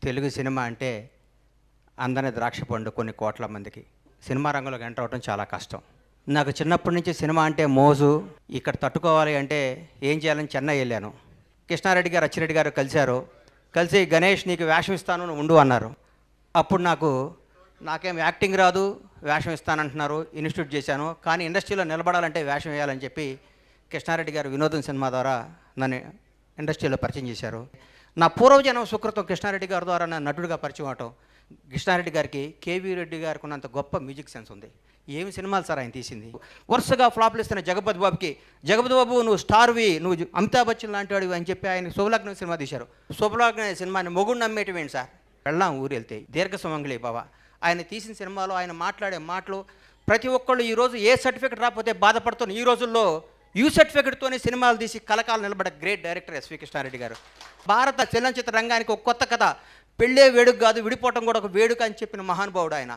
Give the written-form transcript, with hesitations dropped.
Telugu cinema అంటే అందని ద్రాక్ష పండు కొన్ని కోట్ల మందికి. సినిమా రంగంలోకి ఎంటర్ అవ్వడం చాలా కష్టం. నాకు చిన్నప్పటి నుంచి సినిమా అంటే మోజు. ఇక్కడ తట్టుకోవాలి అంటే ఏం చేయాలని చెన్నై వెళ్ళాను. కృష్ణారెడ్డి గారు, అచ్చిరెడ్డి గారు కలిశారు. కలిసి గణేష్ నీకు వేషం ఇస్తాను, నువ్వు ఉండు అన్నారు. అప్పుడు నాకేం యాక్టింగ్ రాదు, వేషం ఇస్తానంటున్నారు. ఇన్స్టిట్యూట్ చేశాను, కానీ ఇండస్ట్రీలో నిలబడాలంటే వేషం వేయాలని చెప్పి కృష్ణారెడ్డి గారు వినోదం సినిమా ద్వారా నన్ను ఇండస్ట్రీలో పరిచయం చేశారు. నా పూర్వజన్మ సుకృతం కృష్ణారెడ్డి గారి ద్వారా నా నటుడిగా పరిచయం అవటం. కృష్ణారెడ్డి గారికి కేవీ రెడ్డి గారికి ఉన్నంత గొప్ప మ్యూజిక్ సెన్స్ ఉంది. ఏమి సినిమాలు సార్ ఆయన తీసింది. వరుసగా ఫ్లాప్లు ఇస్తున్న జగపతి బాబుకి, జగపతి బాబు నువ్వు స్టార్వి, నువ్వు అమితాబ్ బచ్చన్ లాంటి వాడివి అని చెప్పి ఆయన శుభలగ్నం సినిమా తీశారు. శుభలగ్నం సినిమాని మొగుడు నమ్మేటివేంటి సార్, వెళ్ళాం ఊరు వెళ్తే దీర్ఘ సుమంగళి బావ. ఆయన తీసిన సినిమాలో ఆయన మాట్లాడే మాటలు ప్రతి ఒక్కళ్ళు ఈరోజు ఏ సర్టిఫికెట్ రాకపోతే బాధపడుతున్న ఈ రోజుల్లో యూ సర్టిఫికెట్తోనే సినిమాలు తీసి కలకాలం నిలబడ్డ గ్రేట్ డైరెక్టర్ ఎస్వి కృష్ణారెడ్డి గారు. భారత చలనచిత్ర రంగానికి ఒక కొత్త కథ, పెళ్ళే వేడుక కాదు విడిపోవటం కూడా ఒక వేడుక అని చెప్పిన మహానుభావుడు ఆయన.